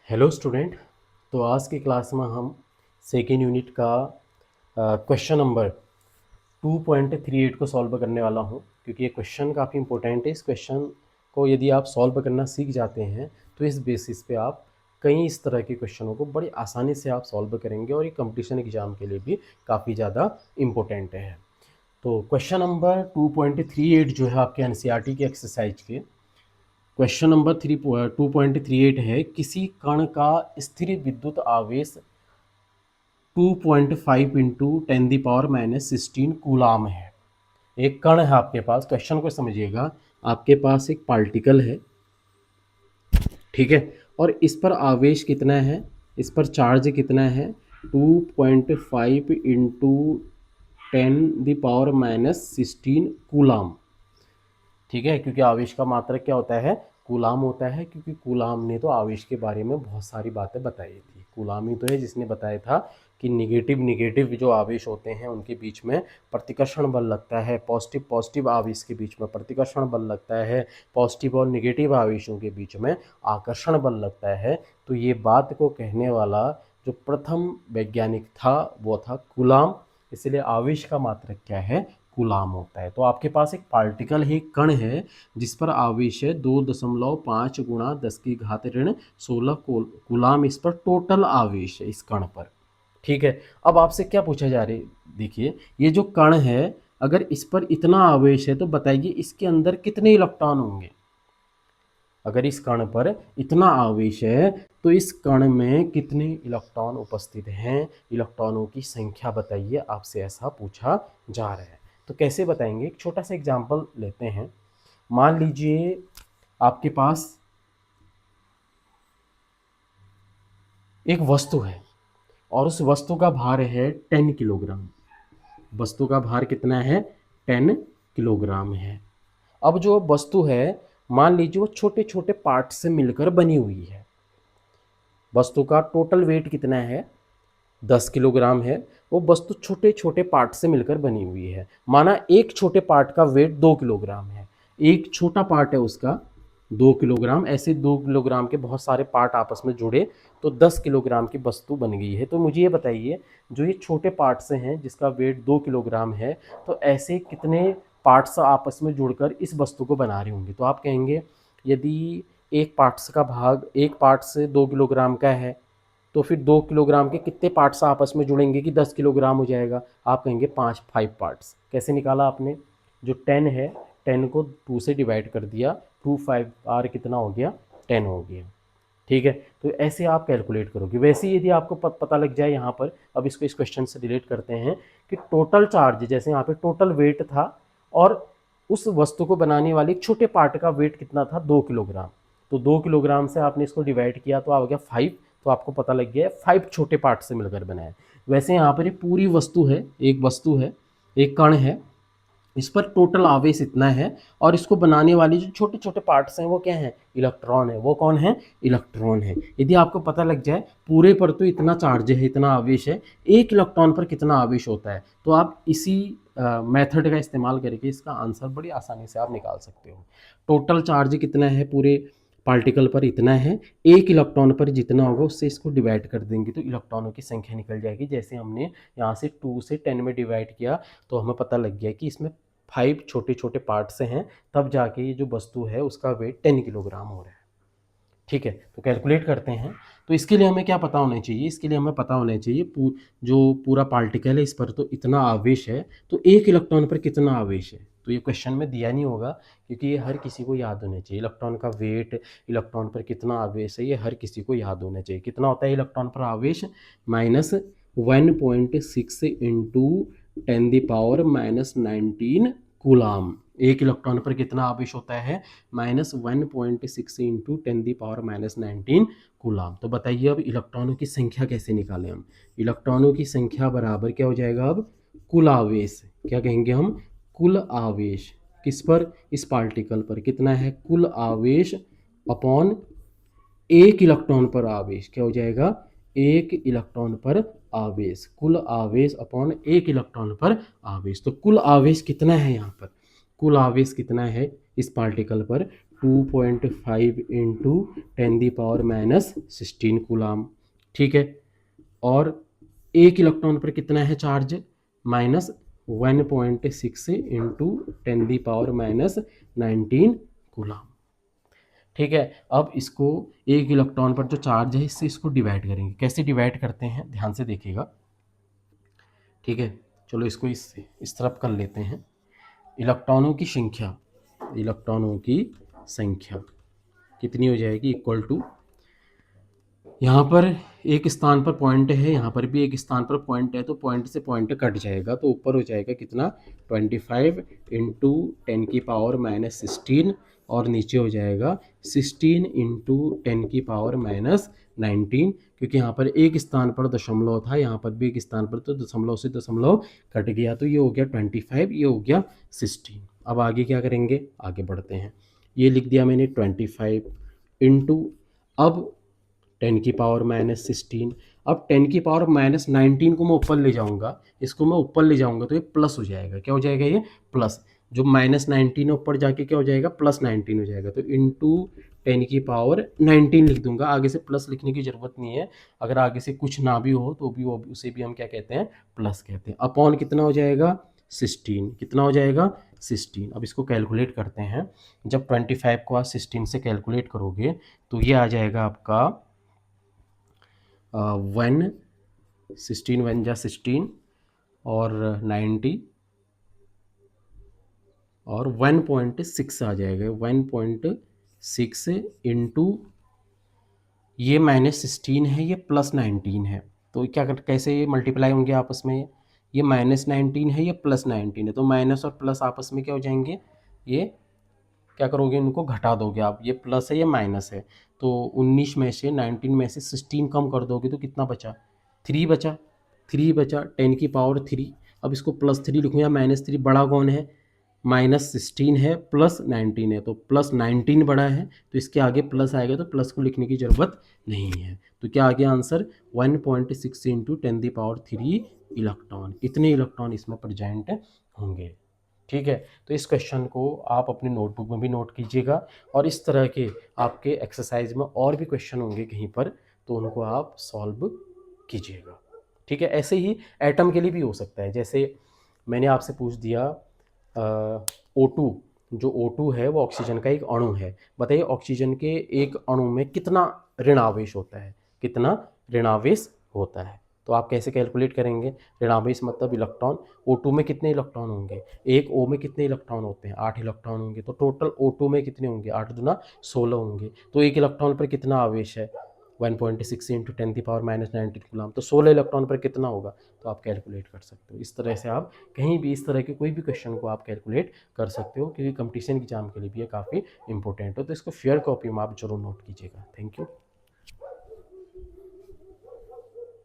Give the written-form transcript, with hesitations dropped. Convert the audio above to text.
Hello student. तो आज की क्लास में हम सेकेंड यूनिट का क्वेश्चन नंबर 2.38 को सॉल्व करने वाला हूं, क्योंकि ये क्वेश्चन काफ़ी इंपॉर्टेंट है। इस क्वेश्चन को यदि आप सॉल्व करना सीख जाते हैं तो इस बेसिस पे आप कई इस तरह के क्वेश्चनों को बड़ी आसानी से आप सॉल्व करेंगे और ये कंपटीशन एग्जाम के लिए भी काफ़ी ज़्यादा इम्पोर्टेंट है। तो क्वेश्चन नंबर 2.38 जो है आपके एनसीईआरटी के एक्सरसाइज के क्वेश्चन नंबर 2.38 है। किसी कण का स्थिर विद्युत आवेश 2.5 इंटू 10⁻⁻16 कूलाम है। एक कण है आपके पास, क्वेश्चन को समझिएगा। आपके पास एक पार्टिकल है, ठीक है, और इस पर आवेश कितना है, इस पर चार्ज कितना है, 2.5 इंटू 10⁻⁻16 कूलाम। ठीक है, क्योंकि आवेश का मात्रक क्या होता है, कूलाम होता है, क्योंकि कूलाम ने तो आवेश के बारे में बहुत सारी बातें बताई थी। कूलाम ही तो है जिसने बताया था कि निगेटिव निगेटिव जो आवेश होते हैं उनके बीच में प्रतिकर्षण बल लगता है, पॉजिटिव पॉजिटिव आवेश के बीच में प्रतिकर्षण बल लगता है, पॉजिटिव और निगेटिव आवेशों के बीच में आकर्षण बल लगता है। तो ये बात को कहने वाला जो प्रथम वैज्ञानिक था वो था कूलाम। इसलिए आवेश का मात्रक क्या है, कूलाम होता है। तो आपके पास एक पार्टिकल है, एक कण है, जिस पर आवेश है 2.5 गुणा 10⁻16 कूलाम। इस पर टोटल आवेश है इस कण पर। ठीक है, अब आपसे क्या पूछा जा रहा है, देखिए ये जो कण है, अगर इस पर इतना आवेश है तो बताइए इसके अंदर कितने इलेक्ट्रॉन होंगे। अगर इस कण पर इतना आवेश है तो इस कण में कितने इलेक्ट्रॉन उपस्थित हैं, इलेक्ट्रॉनों की संख्या बताइए, आपसे ऐसा पूछा जा रहा है। तो कैसे बताएंगे, एक छोटा सा एग्जांपल लेते हैं। मान लीजिए आपके पास एक वस्तु है और उस वस्तु का भार है 10 किलोग्राम। वस्तु का भार कितना है, 10 किलोग्राम है। अब जो वस्तु है, मान लीजिए वो छोटे छोटे पार्ट से मिलकर बनी हुई है। वस्तु का टोटल वेट कितना है, 10 किलोग्राम है। वो वस्तु छोटे छोटे पार्ट से मिलकर बनी हुई है। माना एक छोटे पार्ट का वेट 2 किलोग्राम है, एक छोटा पार्ट है उसका 2 किलोग्राम। ऐसे 2 किलोग्राम के बहुत सारे पार्ट आपस में जुड़े तो 10 किलोग्राम की वस्तु बन गई है। तो मुझे ये बताइए, जो ये छोटे पार्ट से हैं जिसका वेट 2 किलोग्राम है, तो ऐसे कितने पार्ट्स आपस में जुड़कर इस वस्तु को बना रहे होंगे। तो आप कहेंगे यदि एक पार्ट्स का भाग एक पार्ट से 2 किलोग्राम का है तो फिर 2 किलोग्राम के कितने पार्ट्स आपस में जुड़ेंगे कि 10 किलोग्राम हो जाएगा। आप कहेंगे 5 पार्ट्स। कैसे निकाला आपने, जो 10 है 10 को 2 से डिवाइड कर दिया, 2 5 कितना हो गया, 10 हो गया। ठीक है, तो ऐसे आप कैलकुलेट करोगे। वैसे ही यदि आपको पता लग जाए यहाँ पर, अब इसको इस क्वेश्चन से रिलेट करते हैं कि टोटल चार्ज, जैसे यहाँ पे टोटल वेट था और उस वस्तु को बनाने वाले एक छोटे पार्ट का वेट कितना था, 2 किलोग्राम। तो 2 किलोग्राम से आपने इसको डिवाइड किया तो आ गया 5। तो आपको पता लग गया 5 छोटे पार्ट से मिलकर बना है। वैसे यहाँ पर ये पूरी वस्तु है, एक वस्तु है, एक कण है, इस पर टोटल आवेश इतना है और इसको बनाने वाली जो छोटे छोटे पार्ट्स हैं वो क्या हैं, इलेक्ट्रॉन है। वो कौन है, इलेक्ट्रॉन है। यदि आपको पता लग जाए पूरे पर तो इतना चार्ज है, इतना आवेश है, एक इलेक्ट्रॉन पर कितना आवेश होता है, तो आप इसी मेथड का इस्तेमाल करके इसका आंसर बड़ी आसानी से आप निकाल सकते हो। टोटल चार्ज कितना है पूरे पार्टिकल पर, इतना है, एक इलेक्ट्रॉन पर जितना होगा उससे इसको डिवाइड कर देंगे तो इलेक्ट्रॉनों की संख्या निकल जाएगी। जैसे हमने यहाँ से 2 से 10 में डिवाइड किया तो हमें पता लग गया कि इसमें 5 छोटे छोटे पार्ट से हैं, तब जाके ये जो वस्तु है उसका वेट 10 किलोग्राम हो रहा है। ठीक है, तो कैलकुलेट करते हैं। तो इसके लिए हमें क्या पता होना चाहिए, इसके लिए हमें पता होना चाहिए जो पूरा पार्टिकल है इस पर तो इतना आवेश है, तो एक इलेक्ट्रॉन पर कितना आवेश है। तो ये क्वेश्चन में दिया नहीं होगा, क्योंकि ये हर किसी को याद होना चाहिए। इलेक्ट्रॉन का वेट, इलेक्ट्रॉन पर कितना आवेश है, ये हर किसी को याद होना चाहिए। कितना होता है इलेक्ट्रॉन पर आवेश, -1.6 इंटू 10⁻⁻19 कूलाम। एक इलेक्ट्रॉन पर कितना आवेश होता है, -1.6 इंटू 10⁻⁻19 कूलाम। तो बताइए अब इलेक्ट्रॉनों की संख्या कैसे निकालें हम। इलेक्ट्रॉनों की संख्या बराबर क्या हो जाएगा, अब कुल आवेश। क्या कहेंगे हम, कुल आवेश। किस पर, इस पार्टिकल पर कितना है, कुल आवेश अपॉन एक इलेक्ट्रॉन पर आवेश। क्या हो जाएगा, एक इलेक्ट्रॉन पर आवेश, कुल आवेश अपॉन एक इलेक्ट्रॉन पर आवेश। तो कुल आवेश कितना है यहाँ पर, कुल आवेश कितना है, इस पार्टिकल पर 2.5 इंटू 10⁻⁻16 कूलाम, ठीक है। और एक इलेक्ट्रॉन पर कितना है चार्ज, -1.6 इंटू 10⁻⁻19 कूलाम, ठीक है। अब इसको एक इलेक्ट्रॉन पर जो चार्ज है इससे इसको डिवाइड करेंगे। कैसे डिवाइड करते हैं ध्यान से देखिएगा, ठीक है। चलो इसको इस तरफ कर लेते हैं। इलेक्ट्रॉनों की संख्या, इलेक्ट्रॉनों की संख्या कितनी हो जाएगी, इक्वल टू, यहाँ पर एक स्थान पर पॉइंट है, यहाँ पर भी एक स्थान पर पॉइंट है, तो पॉइंट से पॉइंट कट जाएगा, तो ऊपर हो जाएगा कितना 25 इंटू 10⁻⁻16 और नीचे हो जाएगा 16 इंटू 10⁻⁻19, क्योंकि यहाँ पर एक स्थान पर दशमलव था, यहाँ पर भी एक स्थान पर, तो दशमलव से दशमलव कट गया, तो ये हो गया 25, ये हो गया 16। अब आगे क्या करेंगे, आगे बढ़ते हैं। ये लिख दिया मैंने 25 इंटू, अब 10⁻⁻16, अब 10⁻⁻19 को मैं ऊपर ले जाऊंगा, इसको मैं ऊपर ले जाऊंगा तो ये प्लस हो जाएगा, क्या हो जाएगा ये प्लस, जो -19 है ऊपर जाके क्या हो जाएगा +19 हो जाएगा, तो इंटू 10⁻19 लिख दूंगा। आगे से प्लस लिखने की जरूरत नहीं है, अगर आगे से कुछ ना भी हो तो भी उसे भी हम क्या कहते हैं, प्लस कहते हैं। अपॉन कितना हो जाएगा 16, कितना हो जाएगा 16। अब इसको कैलकुलेट करते हैं, जब 25 को आप 16 से कैलकुलेट करोगे तो ये आ जाएगा आपका 16 और 90 और 1.6 आ जाएगा, 1.6 इंटू, ये -16 है, ये +19 है, तो क्या कैसे ये मल्टीप्लाई होंगे आपस में, ये -19 है, ये +19 है, तो माइनस और प्लस आपस में क्या हो जाएंगे, ये क्या करोगे, इनको घटा दोगे आप, ये प्लस है ये माइनस है, तो 19 में से 19 में से 16 कम कर दोगे तो कितना बचा, 3 बचा, 3 बचा, 10⁻3। अब इसको +3 लिखूँ या -3, बड़ा कौन है, -16 है, +19 है, तो +19 बड़ा है, तो इसके आगे प्लस आएगा, तो प्लस को लिखने की ज़रूरत नहीं है। तो क्या आ गया आंसर, 1.6 इंटू 10⁻3 इलेक्ट्रॉन, इतने इलेक्ट्रॉन इसमें प्रेजेंट होंगे, ठीक है। तो इस क्वेश्चन को आप अपने नोटबुक में भी नोट कीजिएगा, और इस तरह के आपके एक्सरसाइज में और भी क्वेश्चन होंगे कहीं पर, तो उनको आप सॉल्व कीजिएगा, ठीक है। ऐसे ही एटम के लिए भी हो सकता है, जैसे मैंने आपसे पूछ दिया O2, जो O2 है वो ऑक्सीजन का एक अणु है, बताइए ऑक्सीजन के एक अणु में कितना ऋणावेश होता है, कितना ऋणावेश होता है, तो आप कैसे कैलकुलेट करेंगे, ऋणावेश मतलब इलेक्ट्रॉन, O2 में कितने इलेक्ट्रॉन होंगे, एक O में कितने इलेक्ट्रॉन होते हैं, 8 इलेक्ट्रॉन होंगे, तो टोटल O2 में कितने होंगे, 8 दूना 16 होंगे, तो एक इलेक्ट्रॉन पर कितना आवेश है, 1.6 इंटू 10⁻⁻19 कूलाम, तो 16 इलेक्ट्रॉन पर कितना होगा, तो आप कैलकुलेट कर सकते हो। इस तरह से आप कहीं भी इस तरह के कोई भी क्वेश्चन को आप कैलकुलेट कर सकते हो, क्योंकि कंपटीशन एग्जाम के लिए भी ये काफ़ी इंपॉर्टेंट हो, तो इसको फेयर कॉपी में आप जरूर नोट कीजिएगा। Thank you.